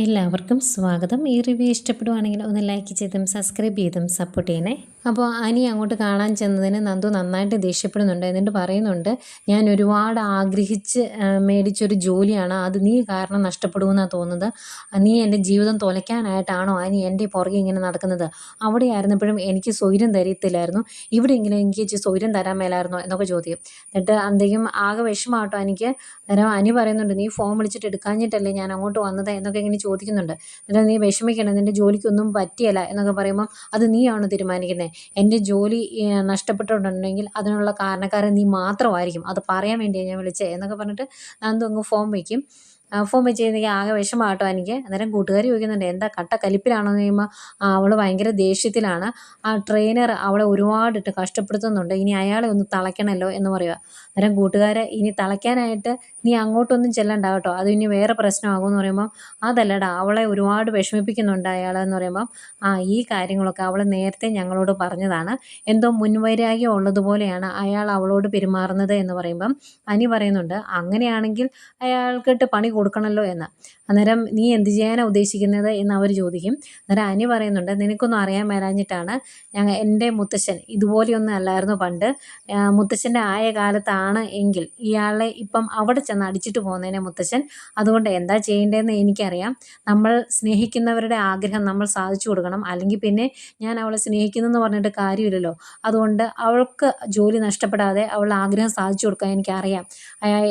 എല്ലാവർക്കും സ്വാഗതം. ഈ റിവ്യൂ ഇഷ്ടപ്പെടുവാണെങ്കിൽ ഒന്ന് ലൈക്ക് ചെയ്തും സബ്സ്ക്രൈബ് ചെയ്തും സപ്പോർട്ട് ചെയ്യണേ. അപ്പോൾ അനി അങ്ങോട്ട് കാണാൻ ചെന്നതിന് നന്ദു നന്നായിട്ട് ദേഷ്യപ്പെടുന്നുണ്ട്. എന്നിട്ട് പറയുന്നുണ്ട്, ഞാൻ ഒരുപാട് ആഗ്രഹിച്ച് മേടിച്ചൊരു ജോലിയാണ്, അത് നീ കാരണം നഷ്ടപ്പെടുമെന്നാണ് തോന്നുന്നത്. നീ എൻ്റെ ജീവിതം തുലയ്ക്കാനായിട്ടാണോ അനി എൻ്റെ പുറകെ ഇങ്ങനെ നടക്കുന്നത്? അവിടെ ആയിരുന്നപ്പോഴും എനിക്ക് സ്വൈര്യം തരത്തില്ലായിരുന്നു, ഇവിടെയെങ്കിലും എനിക്ക് ഇച്ചിരി സ്വൈര്യം തരാൻ മേലായിരുന്നോ എന്നൊക്കെ ചോദിക്കും. എന്നിട്ട് എന്തെങ്കിലും ആകെ വിഷമാട്ടോ എനിക്ക്. അന്നേരം അനി പറയുന്നുണ്ട്, നീ ഫോൺ വിളിച്ചിട്ട് എടുക്കാഞ്ഞിട്ടല്ലേ ഞാൻ അങ്ങോട്ട് വന്നത് എന്നൊക്കെ ഇങ്ങനെ ചോദിക്കുന്നുണ്ട്. എന്നിട്ട് നീ വിഷമിക്കണം, നിൻ്റെ ജോലിക്കൊന്നും പറ്റിയല്ല എന്നൊക്കെ പറയുമ്പം അത് നീയാണ് തീരുമാനിക്കുന്നത്. എൻ്റെ ജോലി നഷ്ടപ്പെട്ടിട്ടുണ്ടെങ്കിൽ അതിനുള്ള കാരണക്കാരൻ നീ മാത്രമായിരിക്കും, അത് പറയാൻ വേണ്ടിയാണ് ഞാൻ വിളിച്ചത് എന്നൊക്കെ പറഞ്ഞിട്ട് നന്ദു അങ്ങ് ഫോൺ വയ്ക്കും. ഫോൺ വെച്ച് കഴിഞ്ഞാൽ ആകെ വിഷമാട്ടോ എനിക്ക്. അന്നേരം കൂട്ടുകാർ ചോദിക്കുന്നുണ്ട്, എന്താ കട്ട കലിപ്പിലാണോ എന്ന് കഴിയുമ്പോൾ അവൾ ഭയങ്കര ദേഷ്യത്തിലാണ്. ആ ട്രെയിനർ അവളെ ഒരുപാടിട്ട് കഷ്ടപ്പെടുത്തുന്നുണ്ട്, ഇനി അയാളെ ഒന്ന് തളയ്ക്കണമല്ലോ എന്ന് പറയുക. അന്നേരം കൂട്ടുകാരെ, ഇനി തളയ്ക്കാനായിട്ട് നീ അങ്ങോട്ടൊന്നും ചെല്ലണ്ട കേട്ടോ, അത് ഇനി വേറെ പ്രശ്നമാകുമെന്ന് പറയുമ്പോൾ, അതല്ലടാ അവളെ ഒരുപാട് വിഷമിപ്പിക്കുന്നുണ്ട് അയാളെന്ന് പറയുമ്പം, ഈ കാര്യങ്ങളൊക്കെ അവൾ നേരത്തെ ഞങ്ങളോട് പറഞ്ഞതാണ്, എന്തോ മുൻവൈരാഗ്യം ഉള്ളതുപോലെയാണ് അയാൾ അവളോട് പെരുമാറുന്നത് എന്ന് പറയുമ്പം അനി പറയുന്നുണ്ട്, അങ്ങനെയാണെങ്കിൽ അയാൾക്കിട്ട് പണി കൊടുക്കണമല്ലോ എന്ന്. അന്നേരം നീ എന്ത് ചെയ്യാനാണ് ഉദ്ദേശിക്കുന്നത് എന്ന് അവർ ചോദിക്കും. അന്നേരം അനി പറയുന്നുണ്ട്, നിനക്കൊന്നും അറിയാൻ മേലാഞ്ഞിട്ടാണ്, എൻ്റെ മുത്തശ്ശൻ ഇതുപോലെയൊന്നും അല്ലായിരുന്നു പണ്ട്. മുത്തശ്ശൻ്റെ ആയ കാലത്താണ് എങ്കിൽ ഇയാളെ ഇപ്പം അവിടെ ചെന്ന് അടിച്ചിട്ട് പോകുന്നതിനെ മുത്തശ്ശൻ. അതുകൊണ്ട് എന്താ ചെയ്യേണ്ടതെന്ന് എനിക്കറിയാം. നമ്മൾ സ്നേഹിക്കുന്നവരുടെ ആഗ്രഹം നമ്മൾ സാധിച്ചു കൊടുക്കണം, അല്ലെങ്കിൽ പിന്നെ ഞാൻ അവളെ സ്നേഹിക്കുന്നെന്ന് പറഞ്ഞിട്ട് കാര്യമില്ലല്ലോ. അതുകൊണ്ട് അവൾക്ക് ജോലി നഷ്ടപ്പെടാതെ അവളുടെ ആഗ്രഹം സാധിച്ചു കൊടുക്കാൻ എനിക്കറിയാം.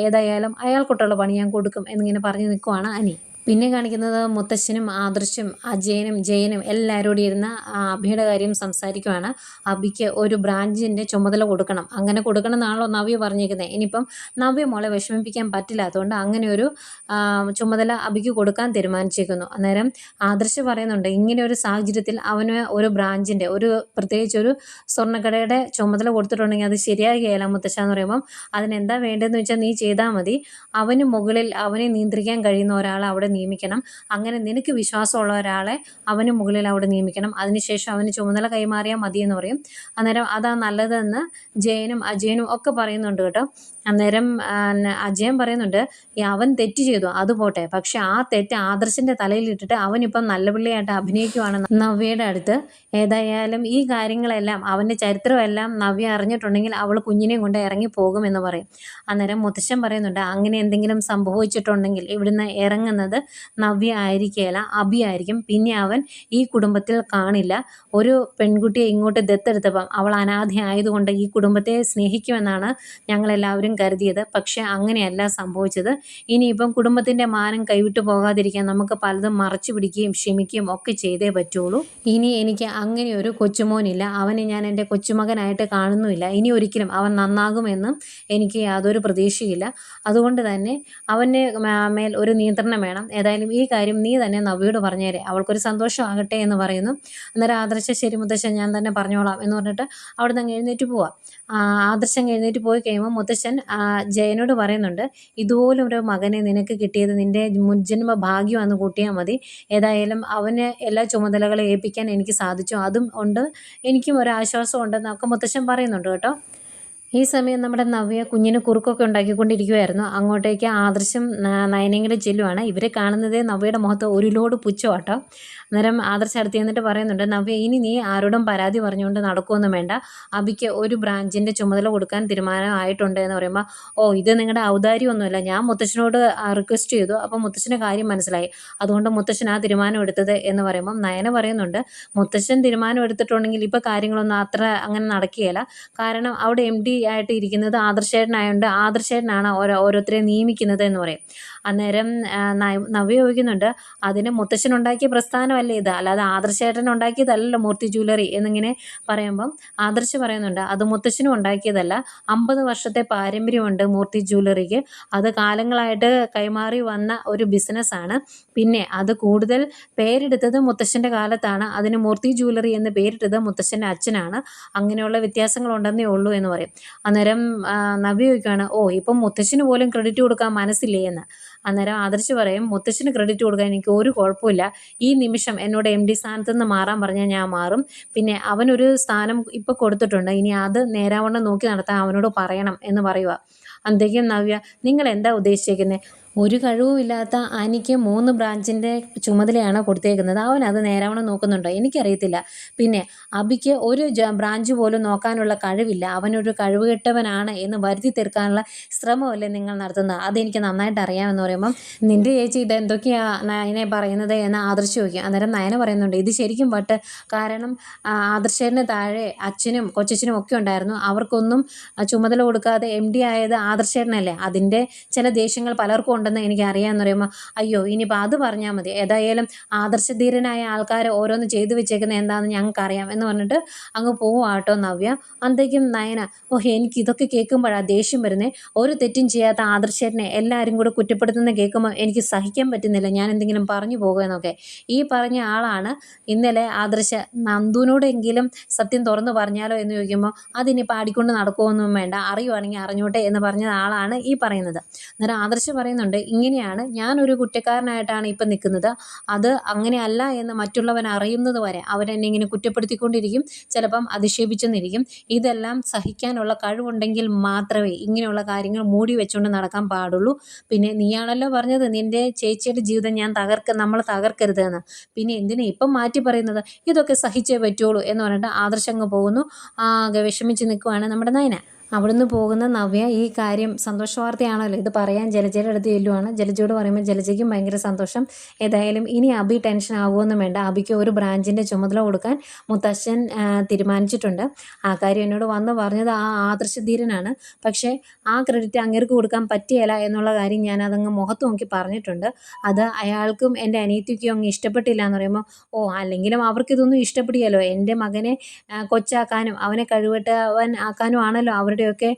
ഏതായാലും അയാൾക്കൊട്ടുള്ള പണി ഞാൻ കൊടുക്കും എന്നിങ്ങനെ പറഞ്ഞു നിൽക്കുവാണ് അനി. പിന്നെ കാണിക്കുന്നത് മുത്തശ്ശനും ആദർശും അജയനും ജയനും എല്ലാവരോടും ഇരുന്ന് അഭിയുടെ കാര്യം സംസാരിക്കുവാണ്. അഭിക്ക് ഒരു ബ്രാഞ്ചിൻ്റെ ചുമതല കൊടുക്കണം, അങ്ങനെ കൊടുക്കണം എന്നാണല്ലോ നവ്യ പറഞ്ഞിരിക്കുന്നത്. ഇനിയിപ്പം നവ്യ മോളെ വിഷമിപ്പിക്കാൻ പറ്റില്ല, അതുകൊണ്ട് അങ്ങനെ ഒരു ചുമതല അഭിക്ക് കൊടുക്കാൻ തീരുമാനിച്ചിരിക്കുന്നു. അന്നേരം ആദർശ് പറയുന്നുണ്ട്, ഇങ്ങനെ ഒരു സാഹചര്യത്തിൽ അവന് ഒരു ബ്രാഞ്ചിൻ്റെ പ്രത്യേകിച്ച് ഒരു സ്വർണ്ണക്കടയുടെ ചുമതല കൊടുത്തിട്ടുണ്ടെങ്കിൽ അത് ശരിയാകുകയില്ല മുത്തശ്ശ എന്ന് പറയുമ്പം, അതിനെന്താ വേണ്ടതെന്ന് വെച്ചാൽ നീ ചെയ്താൽ മതി, അവന് മുകളിൽ അവനെ നിയന്ത്രിക്കാൻ കഴിയുന്ന ഒരാളെ അവിടെ നിയമിക്കണം, അങ്ങനെ നിനക്ക് വിശ്വാസമുള്ള ഒരാളെ അവന് മുകളിൽ അവിടെ നിയമിക്കണം, അതിനുശേഷം അവന് ചുമതല കൈമാറിയാൽ മതി എന്ന് പറയും. അന്നേരം അതാ നല്ലതെന്ന് ജയനും അജയനും ഒക്കെ പറയുന്നുണ്ട് കേട്ടോ. അന്നേരം അജയൻ പറയുന്നുണ്ട്, അവൻ തെറ്റ് ചെയ്തു അത് പോട്ടെ, പക്ഷെ ആ തെറ്റ് ആദർശിൻ്റെ തലയിലിട്ടിട്ട് അവനിപ്പം നല്ല പിള്ളയായിട്ട് അഭിനയിക്കുവാണ് നവ്യയുടെ അടുത്ത്. ഏതായാലും ഈ കാര്യങ്ങളെല്ലാം അവൻ്റെ ചരിത്രമെല്ലാം നവ്യ അറിഞ്ഞിട്ടുണ്ടെങ്കിൽ അവൾ കുഞ്ഞിനെയും കൊണ്ട് ഇറങ്ങിപ്പോകുമെന്ന് പറയും. അന്നേരം മുത്തശ്ശൻ പറയുന്നുണ്ട്, അങ്ങനെ എന്തെങ്കിലും സംഭവിച്ചിട്ടുണ്ടെങ്കിൽ ഇവിടുന്ന് ഇറങ്ങുന്നത് നവ്യ ആയിരിക്കുകയില്ല, അഭി ആയിരിക്കും, പിന്നെ അവൻ ഈ കുടുംബത്തിൽ കാണില്ല. ഒരു പെൺകുട്ടിയെ ഇങ്ങോട്ട് ദത്തെടുത്തപ്പം അവൾ അനാഥ ആയതുകൊണ്ട് ഈ കുടുംബത്തെ സ്നേഹിക്കുമെന്നാണ് ഞങ്ങളെല്ലാവരും കരുതിയത്, പക്ഷെ അങ്ങനെയല്ല സംഭവിച്ചത്. ഇനിയിപ്പം കുടുംബത്തിൻ്റെ മാനം കൈവിട്ടു പോകാതിരിക്കാൻ നമുക്ക് പലതും മറച്ചു പിടിക്കുകയും ക്ഷമിക്കുകയും ഒക്കെ ചെയ്തേ പറ്റുള്ളൂ. ഇനി എനിക്ക് അങ്ങനെ ഒരു കൊച്ചുമോനില്ല, അവനെ ഞാൻ എൻ്റെ കൊച്ചുമകനായിട്ട് കാണുന്നുമില്ല, ഇനി ഒരിക്കലും അവൻ നന്നാകുമെന്നും എനിക്ക് യാതൊരു പ്രതീക്ഷയില്ല. അതുകൊണ്ട് തന്നെ അവൻ്റെ മേൽ ഒരു നിയന്ത്രണം വേണം. ഏതായാലും ഈ കാര്യം നീ തന്നെ നവ്യയോട് പറഞ്ഞേരെ, അവൾക്കൊരു സന്തോഷമാകട്ടെ എന്ന് പറയുന്നു. അന്നേരം ആദർശ, ശരി മുത്തശ്ശൻ ഞാൻ തന്നെ പറഞ്ഞോളാം എന്ന് പറഞ്ഞിട്ട് അവിടെ നിന്ന് എഴുന്നേറ്റ് പോവാം. ആദർശം എഴുന്നേറ്റ് പോയി കഴിയുമ്പോൾ മുത്തശ്ശൻ ജയനോട് പറയുന്നുണ്ട്, ഇതുപോലൊരു മകനെ നിനക്ക് കിട്ടിയത് നിൻ്റെ മുൻജന്മ ഭാഗ്യമാണെന്ന് കൂട്ടിയാൽ മതി. ഏതായാലും അവന് എല്ലാ ചുമതലകളും ഏൽപ്പിക്കാൻ എനിക്ക് സാധിച്ചു, അതും ഉണ്ട്, എനിക്കും ഒരു ആശ്വാസം ഉണ്ടെന്നൊക്കെ മുത്തശ്ശൻ പറയുന്നുണ്ട് കേട്ടോ. ഈ സമയം നമ്മുടെ നവ്യ കുഞ്ഞിന് കുറുക്കൊക്കെ ഉണ്ടാക്കിക്കൊണ്ടിരിക്കുമായിരുന്നു. അങ്ങോട്ടേക്ക് ആദർശം നയനയും ചെല്ലുവാണ്. ഇവരെ കാണുന്നതേ നവ്യയുടെ മുഖത്ത് ഒരു ലോഡ് പുച്ഛമാട്ടോ. അന്നേരം ആദർശം അടുത്ത് ചെന്നിട്ട് പറയുന്നുണ്ട്, നവ്യ ഇനി നീ ആരോടും പരാതി പറഞ്ഞുകൊണ്ട് നടക്കുമൊന്നും വേണ്ട, അഭിക്ക് ഒരു ബ്രാഞ്ചിൻ്റെ ചുമതല കൊടുക്കാൻ തീരുമാനമായിട്ടുണ്ട് എന്ന് പറയുമ്പോൾ, ഇത് നിങ്ങളുടെ ഔദാര്യമൊന്നുമില്ല, ഞാൻ മുത്തശ്ശനോട് റിക്വസ്റ്റ് ചെയ്തു, അപ്പം മുത്തശ്ശൻ്റെ കാര്യം മനസ്സിലായി, അതുകൊണ്ട് മുത്തശ്ശൻ ആ തീരുമാനം എടുത്തത് എന്ന് പറയുമ്പം നയന പറയുന്നുണ്ട്, മുത്തശ്ശൻ തീരുമാനം എടുത്തിട്ടുണ്ടെങ്കിൽ ഇപ്പോൾ കാര്യങ്ങളൊന്നും അത്ര അങ്ങനെ നടക്കുകയില്ല, കാരണം അവിടെ MD ആയിട്ട് ഇരിക്കുന്നത് ആദർശേട്ടനായതുകൊണ്ട് ആദർശേട്ടനാണ് ഓരോരുത്തരെ നിയമിക്കുന്നത് എന്ന് പറയും. അന്നേരം നവ്യ ചോദിക്കുന്നുണ്ട്, അതിന് മുത്തശ്ശനുണ്ടാക്കിയ പ്രസ്ഥാനമല്ലേ ഇത്, അല്ലാതെ ആദർശേട്ടൻ ഉണ്ടാക്കിയതല്ലല്ലോ മൂർത്തി ജ്വല്ലറി എന്നിങ്ങനെ പറയുമ്പം ആദർശ് പറയുന്നുണ്ട്, അത് മുത്തശ്ശനും ഉണ്ടാക്കിയതല്ല, 50 വർഷത്തെ പാരമ്പര്യമുണ്ട് മൂർത്തി ജ്വല്ലറിക്ക്, അത് കാലങ്ങളായിട്ട് കൈമാറി വന്ന ഒരു ബിസിനസ്സാണ്, പിന്നെ അത് കൂടുതൽ പേരെടുത്തത് മുത്തശ്ശൻ്റെ കാലത്താണ്, അതിന് മൂർത്തി ജ്വല്ലറി എന്ന് പേരിട്ടത് മുത്തശ്ശൻ്റെ അച്ഛനാണ്, അങ്ങനെയുള്ള വ്യത്യാസങ്ങളുണ്ടെന്നേ ഉള്ളൂ എന്ന് പറയും. അന്നേരം നവ്യ ചോദിക്കുകയാണ്, ഇപ്പം മുത്തശ്ശന് പോലും ക്രെഡിറ്റ് കൊടുക്കാൻ മനസ്സില്ലേ എന്ന്. അന്നേരം ആദർശ് പറയും, മുത്തശ്ശന് ക്രെഡിറ്റ് കൊടുക്കാൻ എനിക്ക് ഒരു കുഴപ്പമില്ല, ഈ നിമിഷം എന്നോട് MD സ്ഥാനത്ത് നിന്ന് മാറാൻ പറഞ്ഞാൽ ഞാൻ മാറും, പിന്നെ അവനൊരു സ്ഥാനം ഇപ്പോൾ കൊടുത്തിട്ടുണ്ട്, ഇനി അത് നേരാവണ്ണം നോക്കി നടത്താൻ അവനോട് പറയണം എന്ന് പറയുക. അന്തേക്കും നവ്യ, നിങ്ങൾ എന്താ ഉദ്ദേശിച്ചിരിക്കുന്നത്, ഒരു കഴിവുമില്ലാത്ത അനിക്ക് 3 ബ്രാഞ്ചിൻ്റെ ചുമതലയാണ് കൊടുത്തേക്കുന്നത്. അവൻ അത് നേരാവണ്ണം നോക്കുന്നുണ്ടോ എനിക്കറിയത്തില്ല. പിന്നെ അബിക്ക് ഒരു ബ്രാഞ്ച് പോലും നോക്കാനുള്ള കഴിവില്ല. അവനൊരു കഴിവുകെട്ടവനാണ് എന്ന് വരുത്തി തീർക്കാനുള്ള ശ്രമമല്ലേ നിങ്ങൾ നടത്തുന്നത്. അതെനിക്ക് നന്നായിട്ട് അറിയാമെന്ന് പറയുമ്പം നിൻ്റെ ചേച്ചി ഇതെന്തൊക്കെയാ നയനെ പറയുന്നത് എന്ന് ആദർശ് ചോദിക്കും. അന്നേരം നയന പറയുന്നുണ്ട് ഇത് ശരിക്കും കാരണം ആദർശേട്ടന് താഴെ അച്ഛനും കൊച്ചച്ഛനും ഒക്കെ ഉണ്ടായിരുന്നു. അവർക്കൊന്നും ചുമതല കൊടുക്കാതെ MD ആയത് ആദർശേട്ടനല്ലേ. അതിൻ്റെ ചില ദേഷ്യങ്ങൾ പലർക്കും ഉണ്ടെന്ന് എനിക്കറിയാമെന്ന് പറയുമ്പോൾ അയ്യോ ഇനിയിപ്പോൾ അത് പറഞ്ഞാൽ മതി. ഏതായാലും ആദർശധീരനായ ആൾക്കാർ ഓരോന്ന് ചെയ്തു വെച്ചേക്കുന്നത് എന്താണെന്ന് ഞങ്ങൾക്കറിയാം എന്ന് പറഞ്ഞിട്ട് അങ്ങ് പോവാട്ടോ നവ്യ. അന്തേക്കും നയന എനിക്ക് ഇതൊക്കെ കേൾക്കുമ്പോഴാണ് ദേഷ്യം വരുന്നത്. ഒരു തെറ്റും ചെയ്യാത്ത ആദർശേട്ടനെ എല്ലാവരും കൂടെ കുറ്റപ്പെടുത്തുന്ന കേൾക്കുമ്പോൾ എനിക്ക് സഹിക്കാൻ പറ്റുന്നില്ല. ഞാൻ എന്തെങ്കിലും പറഞ്ഞു പോകുമെന്നൊക്കെ. ഈ പറഞ്ഞ ആളാണ് ഇന്നലെ ആദർശ നന്ദുവിനോടെങ്കിലും സത്യം തുറന്നു പറഞ്ഞാലോ എന്ന് ചോദിക്കുമ്പോൾ അതിനി പാടിക്കൊണ്ട് നടക്കുമൊന്നും വേണ്ട, അറിയുവാണെങ്കിൽ അറിഞ്ഞോട്ടെ എന്ന് പറഞ്ഞ ആളാണ് ഈ പറയുന്നത്. അന്നേരം ആദർശ് പറയുന്നുണ്ട് ഇങ്ങനെയാണ് ഞാനൊരു കുറ്റക്കാരനായിട്ടാണ് ഇപ്പം നിൽക്കുന്നത്. അത് അങ്ങനെയല്ല എന്ന് മറ്റുള്ളവൻ അറിയുന്നത് വരെ അവരെന്നെ ഇങ്ങനെ കുറ്റപ്പെടുത്തിക്കൊണ്ടിരിക്കും, ചിലപ്പം അധിക്ഷേപിച്ചെന്നിരിക്കും. ഇതെല്ലാം സഹിക്കാനുള്ള കഴിവുണ്ടെങ്കിൽ മാത്രമേ ഇങ്ങനെയുള്ള കാര്യങ്ങൾ മൂടി വെച്ചുകൊണ്ട് നടക്കാൻ പാടുള്ളൂ. പിന്നെ നീയാണല്ലോ പറഞ്ഞത് നിൻ്റെ ചേച്ചിയുടെ ജീവിതം നമ്മൾ തകർക്കരുത് എന്ന്. പിന്നെ എന്തിനാ ഇപ്പം മാറ്റി പറയുന്നത്? ഇതൊക്കെ സഹിച്ചേ പറ്റുള്ളൂ എന്ന് പറഞ്ഞിട്ട് ആദർശ് അങ്ങ് പോകുന്നു. ആകെ വിഷമിച്ച് നിൽക്കുവാണ് നമ്മുടെ നയന. അവിടുന്ന് പോകുന്ന നവ്യ ഈ കാര്യം സന്തോഷ വാർത്തയാണല്ലോ ഇത് പറയാൻ ജലജയുടെ അടുത്ത് ചെല്ലുവാണ്. ജലജയോട് പറയുമ്പോൾ ജലജയ്ക്കും ഭയങ്കര സന്തോഷം. ഏതായാലും ഇനി അബി ടെൻഷൻ ആകുമൊന്നും വേണ്ട. അബിക്ക് ഒരു ബ്രാഞ്ചിൻ്റെ ചുമതല കൊടുക്കാൻ മുത്തശ്ശൻ തീരുമാനിച്ചിട്ടുണ്ട്. ആ കാര്യം എന്നോട് വന്ന് പറഞ്ഞത് ആ ആദർശധീരനാണ്. പക്ഷേ ആ ക്രെഡിറ്റ് അങ്ങേർക്ക് കൊടുക്കാൻ പറ്റിയല്ല എന്നുള്ള കാര്യം ഞാൻ അതങ്ങ് മുഖത്ത് നോക്കി പറഞ്ഞിട്ടുണ്ട്. അത് അയാൾക്കും എൻ്റെ അനിയത്തിക്കും അങ്ങ് ഇഷ്ടപ്പെട്ടില്ല എന്ന് പറയുമ്പോൾ അല്ലെങ്കിലും അവർക്കിതൊന്നും ഇഷ്ടപ്പെടില്ലല്ലോ. എൻ്റെ മകനെ കൊച്ചാക്കാനും അവനെ കഴിവട്ടവൻ ആക്കാനും ആണല്ലോ അവരുടെയൊക്കെ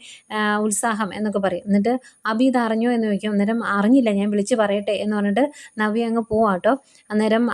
ഉത്സാഹം എന്നൊക്കെ പറയും. എന്നിട്ട് അബി ഇത് അറിഞ്ഞോ എന്ന് ചോദിക്കും. അന്നേരം അറിഞ്ഞില്ല, ഞാൻ വിളിച്ച് പറയട്ടെ എന്ന് പറഞ്ഞിട്ട് നവ്യ അങ്ങ് പോവാട്ടോ. അന്നേരം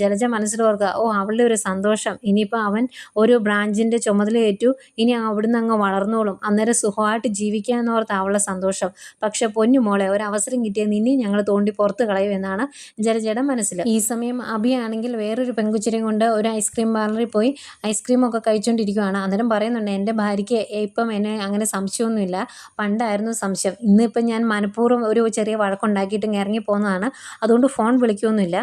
ജലജ മനസ്സിൽ ഓർക്കുക അവളുടെ ഒരു സന്തോഷം. ഇനിയിപ്പോൾ അവൻ ഒരു ബ്രാഞ്ചിൻ്റെ ചുമതല ഏറ്റു, ഇനി അവിടുന്ന് അങ്ങ് വളർന്നോളും, അന്നേരം സുഖമായിട്ട് ജീവിക്കാമെന്ന് ഓർത്ത് അവളുടെ സന്തോഷം. പക്ഷെ പൊന്നു മോളെ ഒരവസരം കിട്ടിയാൽ നിന്നെ ഞങ്ങൾ തോണ്ടി പുറത്ത് കളയും എന്നാണ് ജലജയുടെ മനസ്സിൽ. ഈ സമയം അബി ആണെങ്കിൽ വേറൊരു പെൺകുച്ചിനെയും കൊണ്ട് ഒരു ഐസ്ക്രീം പാർലറിൽ പോയി ഐസ്ക്രീമൊക്കെ കഴിച്ചുകൊണ്ടിരിക്കുകയാണ്. അന്നേരം പറയുന്നുണ്ട് എൻ്റെ ഭാര്യയ്ക്ക് ഇപ്പം എന്നെ അങ്ങനെ സംശയമൊന്നുമില്ല, പണ്ടായിരുന്നു സംശയം. ഇന്നിപ്പം ഞാൻ മനഃപൂർവ്വം ഒരു ചെറിയ വഴക്കുണ്ടാക്കിയിട്ട് ഇറങ്ങി പോകുന്നതാണ്, അതുകൊണ്ട് ഫോൺ വിളിക്കുകയൊന്നുമില്ല.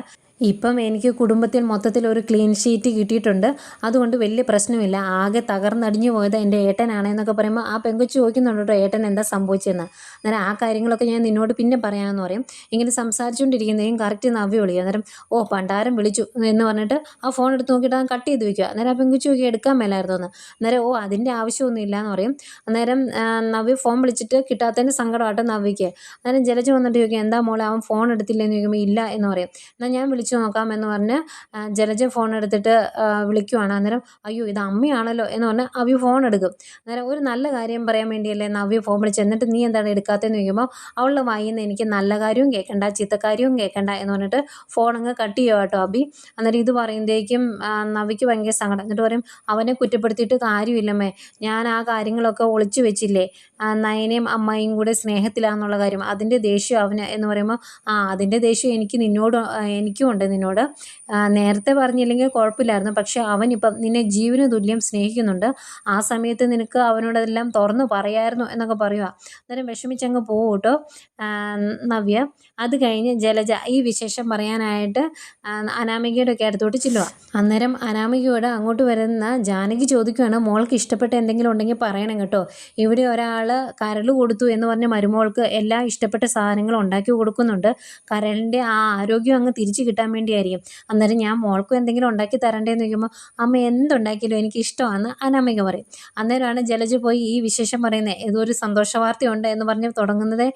ഇപ്പം എനിക്ക് കുടുംബത്തിൽ മൊത്തത്തിൽ ഒരു ക്ലീൻ ഷീറ്റ് കിട്ടിയിട്ടുണ്ട്, അതുകൊണ്ട് വലിയ പ്രശ്നമില്ല. ആകെ തകർന്നടിഞ്ഞു പോയത് എൻ്റെ ഏട്ടനാണെന്നൊക്കെ പറയുമ്പോൾ ആ പെങ്കൊച്ച് ചോദിക്കുന്നുണ്ട് കേട്ടോ ഏട്ടൻ എന്താ സംഭവിച്ചതെന്ന്. അന്നേരം ആ കാര്യങ്ങളൊക്കെ ഞാൻ നിന്നോട് പിന്നെ പറയാമെന്ന് പറയും. ഇങ്ങനെ സംസാരിച്ചുകൊണ്ടിരിക്കുന്നതും കറക്റ്റ് നവ്യ വിളിക്കും. അന്നേരം പണ്ടാരം വിളിച്ചു എന്ന് പറഞ്ഞിട്ട് ആ ഫോൺ എടുത്ത് നോക്കിയിട്ട് അത് കട്ട് ചെയ്ത് വയ്ക്കുക. അന്നേരം ആ പെങ്കൊച്ച് നോക്കി എടുക്കാൻ മേലായിരുന്നു എന്ന്. അന്നേരം അതിൻ്റെ ആവശ്യമൊന്നും ഇല്ല എന്ന് പറയും. അന്നേരം നവ്യ ഫോൺ വിളിച്ചിട്ട് കിട്ടാത്തതിൻ്റെ സങ്കടമായിട്ട് നവ്യയ്ക്ക്. അന്നേരം ജലജ വന്നിട്ട് ചോദിക്കും എന്താ മോളെ അവൻ ഫോൺ എടുത്തില്ലെന്ന് ചോദിക്കുമ്പോൾ ഇല്ല എന്ന് പറയും. എന്നാൽ ഞാൻ വിളിച്ചു നോക്കാം എന്ന് പറഞ്ഞ് ജലജ ഫോൺ എടുത്തിട്ട് വിളിക്കുവാണ്. അന്നേരം അയ്യോ ഇത് അമ്മയാണല്ലോ എന്ന് പറഞ്ഞ് അവ്യ ഫോൺ എടുക്കും. അന്നേരം ഒരു നല്ല കാര്യം പറയാൻ വേണ്ടിയല്ലേ നവ്യ ഫോൺ വിളിച്ച്, എന്നിട്ട് നീ എന്താണ് എടുക്കാത്തതെന്ന് ചോദിക്കുമ്പോൾ അവളുടെ വായിന്ന് എനിക്ക് നല്ല കാര്യവും കേൾക്കണ്ട ചീത്തക്കാര്യവും കേൾക്കണ്ട എന്ന് പറഞ്ഞിട്ട് ഫോൺ അങ്ങ് കട്ട് ചെയ്യുക കേട്ടോ അബി. അന്നേരം ഇത് പറയുമ്പോഴേക്കും നവ്യയ്ക്ക് ഭയങ്കര സങ്കടം. എന്നിട്ട് പറയും അവനെ കുറ്റപ്പെടുത്തിയിട്ട് കാര്യമില്ലമ്മേ, ഞാൻ ആ കാര്യങ്ങളൊക്കെ ഒളിച്ചു വെച്ചില്ലേ, നയനയും അമ്മായിയും കൂടെ സ്നേഹത്തിലാന്നുള്ള കാര്യം, അതിൻ്റെ ദേഷ്യം അവന് എന്ന് പറയുമ്പോൾ അതിൻ്റെ ദേഷ്യം എനിക്കും ഉണ്ട് നിന്നോട്. നേരത്തെ പറഞ്ഞില്ലെങ്കിൽ കുഴപ്പമില്ലായിരുന്നു, പക്ഷെ അവനിപ്പം നിന്നെ ജീവന് തുല്യം സ്നേഹിക്കുന്നുണ്ട്. ആ സമയത്ത് നിനക്ക് അവനോടെല്ലാം തുറന്നു പറയായിരുന്നു എന്നൊക്കെ പറയുക. അന്നേരം വിഷമിച്ചങ്ങ് പോകും കേട്ടോ നവ്യ. അത് കഴിഞ്ഞ് ജലജ ഈ വിശേഷം പറയാനായിട്ട് അനാമികയുടെ ഒക്കെ അടുത്തോട്ട് ചെല്ലുക. അന്നേരം അനാമികയോട് അങ്ങോട്ട് വരുന്ന ജാനകി ചോദിക്കുകയാണ് മോൾക്ക് ഇഷ്ടപ്പെട്ട എന്തെങ്കിലും ഉണ്ടെങ്കിൽ പറയണം കേട്ടോ. ഇവിടെ ഒരാൾ കരൾ കൊടുത്തു എന്ന് പറഞ്ഞ് മരുമോൾക്ക് എല്ലാ ഇഷ്ടപ്പെട്ട സാധനങ്ങളും ഉണ്ടാക്കി കൊടുക്കുന്നുണ്ട്. കരളിൻ്റെ ആ ആരോഗ്യം അങ്ങ് തിരിച്ചു കിട്ടാൻ വേണ്ടിയായിരിക്കും. അന്നേരം ഞാൻ മോൾക്കും എന്തെങ്കിലും ഉണ്ടാക്കി തരണ്ടേന്ന് ചോദിക്കുമ്പോൾ അമ്മ എന്തുണ്ടാക്കിയാലും എനിക്ക് ഇഷ്ടമാണെന്ന് അനാമിക പറയും. അന്നേരമാണ് ജലജ പോയി ഈ വിശേഷം പറയുന്നത്. ഏതോ ഒരു സന്തോഷ വാർത്തയുണ്ട് എന്ന് പറഞ്ഞ് തുടങ്ങുന്നത്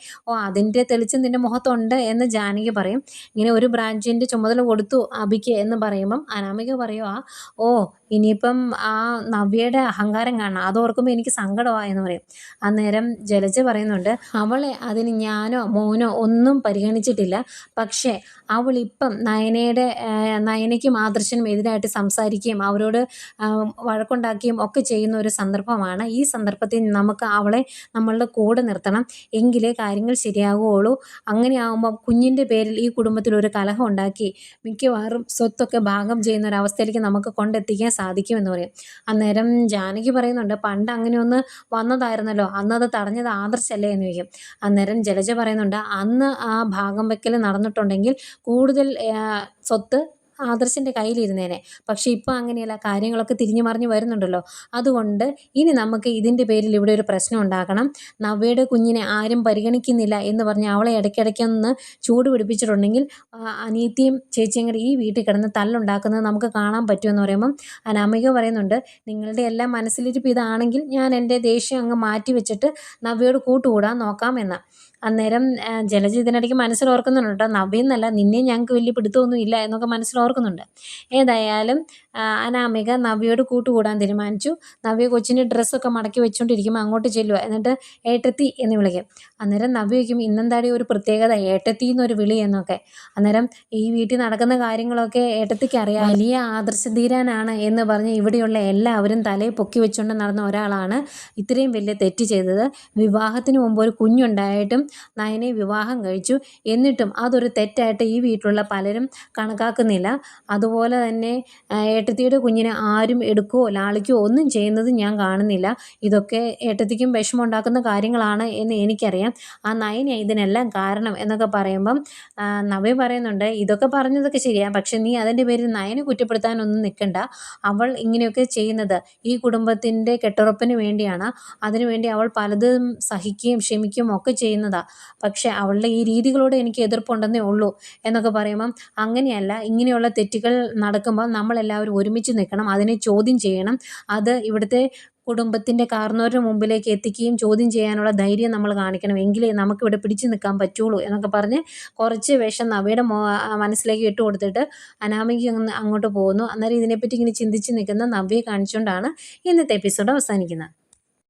അതിൻ്റെ തെളിച്ചം നിൻ്റെ മുഖത്തുണ്ട് എന്ന് ജാനകി പറയും. ഇങ്ങനെ ഒരു ബ്രാഞ്ചിൻ്റെ ചുമതല കൊടുത്തു അബിക്ക് എന്ന് പറയുമ്പം അനാമിക പറയുക ഇനിയിപ്പം ആ നവ്യയുടെ അഹങ്കാരം കാണണം, അതോർക്കുമ്പോൾ എനിക്ക് സങ്കടമായെന്ന് പറയും. അന്നേരം ജലജ പറയുന്നുണ്ട് അവളെ അതിന് ഞാനോ മോനോ ഒന്നും പരിഗണിച്ചിട്ടില്ല, പക്ഷേ അവളിപ്പം നയനയ്ക്കും ആദർശനും എതിരായിട്ട് സംസാരിക്കുകയും അവരോട് വഴക്കുണ്ടാക്കുകയും ഒക്കെ ചെയ്യുന്ന ഒരു സന്ദർഭമാണ്. ഈ സന്ദർഭത്തിൽ നമുക്ക് അവളെ നമ്മളുടെ കൂടെ നിർത്തണം, എങ്കിലേ കാര്യങ്ങൾ ശരിയാകുകയുള്ളൂ. അങ്ങനെയാകുമ്പോൾ കുഞ്ഞിൻ്റെ പേരിൽ ഈ കുടുംബത്തിൽ ഒരു കലഹം ഉണ്ടാക്കി മിക്കവാറും സ്വത്തൊക്കെ ഭാഗം ചെയ്യുന്ന ഒരവസ്ഥയിലേക്ക് നമുക്ക് കൊണ്ടെത്തിക്കാൻ സാധിക്കുമെന്ന് പറയും. അന്നേരം ജാനകി പറയുന്നുണ്ട്, പണ്ട് അങ്ങനെയൊന്ന് വന്നതായിരുന്നല്ലോ, അന്നത് തടഞ്ഞത് ആദർശല്ലേ എന്ന് ചോദിക്കും. അന്നേരം ജലജ പറയുന്നുണ്ട്, അന്ന് ആ ഭാഗം വെക്കൽ നടന്നിട്ടുണ്ടെങ്കിൽ കൂടുതൽ സ്വത്ത് ആദർശിൻ്റെ കയ്യിലിരുന്നേനെ. പക്ഷേ ഇപ്പോൾ അങ്ങനെയല്ല, കാര്യങ്ങളൊക്കെ തിരിഞ്ഞു മറിഞ്ഞ് വരുന്നുണ്ടല്ലോ. അതുകൊണ്ട് ഇനി നമുക്ക് ഇതിൻ്റെ പേരിൽ ഇവിടെ ഒരു പ്രശ്നം ഉണ്ടാക്കണം. നവ്യയുടെ കുഞ്ഞിനെ ആരും പരിഗണിക്കുന്നില്ല എന്ന് പറഞ്ഞ് അവളെ ഇടയ്ക്കിടയ്ക്കൊന്ന് ചൂട് പിടിപ്പിച്ചിട്ടുണ്ടെങ്കിൽ അനിയത്തിയും ചേച്ചിയും കൂടി ഈ വീട്ടിൽ കിടന്ന് തല്ലുണ്ടാക്കുന്നത് നമുക്ക് കാണാൻ പറ്റുമെന്ന് പറയുമ്പം അനാമിക പറയുന്നുണ്ട്, നിങ്ങളുടെ എല്ലാം മനസ്സിലിരിപ്പ് ഇതാണെങ്കിൽ ഞാൻ എൻ്റെ ദേഷ്യം അങ്ങ് മാറ്റി വെച്ചിട്ട് നവ്യയോട് കൂട്ടുകൂടാൻ നോക്കാം എന്ന്. അന്നേരം ജലജ ഇതിനിടയ്ക്ക് മനസ്സിലോർക്കുന്നുണ്ട് കേട്ടോ, നവ്യെന്നല്ല നിന്നെ ഞങ്ങൾക്ക് വലിയ പിടുത്തമൊന്നും ഇല്ല എന്നൊക്കെ മനസ്സിലോർക്കുന്നുണ്ട്. ഏതായാലും അനാമിക നവ്യയോട് കൂട്ടുകൂടാൻ തീരുമാനിച്ചു. നവ്യ കൊച്ചിൻ്റെ ഡ്രസ്സൊക്കെ മടക്കി വെച്ചുകൊണ്ടിരിക്കുമ്പോൾ അങ്ങോട്ട് ചെല്ലുക, എന്നിട്ട് ഏട്ടത്തി എന്ന് വിളിക്കും. അന്നേരം നവ്യ വയ്ക്കും, ഇന്നെന്താടി ഒരു പ്രത്യേകത, ഏട്ടത്തി എന്നൊരു വിളി എന്നൊക്കെ. അന്നേരം ഈ വീട്ടിൽ നടക്കുന്ന കാര്യങ്ങളൊക്കെ ഏട്ടത്തിക്ക് അറിയാം, വലിയ ആദർശധീരനാണ് എന്ന് പറഞ്ഞ് ഇവിടെയുള്ള എല്ലാവരും തലയിൽ പൊക്കി വെച്ചുകൊണ്ട് നടന്ന ഒരാളാണ് ഇത്രയും വലിയ തെറ്റ് ചെയ്തത്. വിവാഹത്തിന് മുമ്പ് ഒരു കുഞ്ഞുണ്ടായിട്ടും നയനെ വിവാഹം കഴിച്ചു, എന്നിട്ടും അതൊരു തെറ്റായിട്ട് ഈ വീട്ടിലുള്ള പലരും കണക്കാക്കുന്നില്ല. അതുപോലെ തന്നെ ഏട്ടത്തിയുടെ കുഞ്ഞിനെ ആരും എടുക്കുകയോ ലാളിക്കുകയോ ഒന്നും ചെയ്യുന്നത് ഞാൻ കാണുന്നില്ല. ഇതൊക്കെ ഏട്ടത്തിക്കും വിഷമമുണ്ടാക്കുന്ന കാര്യങ്ങളാണ് എന്ന് എനിക്കറിയാം. ആ നയന ഇതിനെല്ലാം കാരണം എന്നൊക്കെ പറയുമ്പം നവ്യ പറയുന്നുണ്ട്, ഇതൊക്കെ പറഞ്ഞതൊക്കെ ശരിയാണ്, പക്ഷെ നീ അതിൻ്റെ പേരിൽ നയനെ കുറ്റപ്പെടുത്താനൊന്നും നിൽക്കണ്ട. അവൾ ഇങ്ങനെയൊക്കെ ചെയ്യുന്നത് ഈ കുടുംബത്തിൻ്റെ കെട്ടുറപ്പിന് വേണ്ടിയാണ്. അതിനുവേണ്ടി അവൾ പലതും സഹിക്കുകയും ക്ഷമിക്കുകയും ഒക്കെ ചെയ്യുന്നതാണ്. പക്ഷെ അവളുടെ ഈ രീതികളോട് എനിക്ക് എതിർപ്പുണ്ടെന്നേ ഉള്ളൂ എന്നൊക്കെ പറയുമ്പം അങ്ങനെയല്ല, ഇങ്ങനെയുള്ള തെറ്റുകൾ നടക്കുമ്പോൾ നമ്മളെല്ലാവരും ഒരുമിച്ച് നിൽക്കണം, അതിനെ ചോദ്യം ചെയ്യണം. അത് ഇവിടുത്തെ കുടുംബത്തിൻ്റെ കാരണവരുടെ മുമ്പിലേക്ക് എത്തിക്കുകയും ചോദ്യം ചെയ്യാനുള്ള ധൈര്യം നമ്മൾ കാണിക്കണം, എങ്കിലേ നമുക്കിവിടെ പിടിച്ചു നിൽക്കാൻ പറ്റുള്ളൂ എന്നൊക്കെ പറഞ്ഞ് കുറച്ച് വിഷം നവ്യയുടെ മനസ്സിലേക്ക് ഇട്ട് കൊടുത്തിട്ട് അനാമിക അങ്ങോട്ട് പോകുന്നു. അന്നേരം ഇതിനെപ്പറ്റി ഇങ്ങനെ ചിന്തിച്ച് നിൽക്കുന്ന നവ്യയെ കാണിച്ചുകൊണ്ടാണ് ഇന്നത്തെ എപ്പിസോഡ് അവസാനിക്കുന്നത്.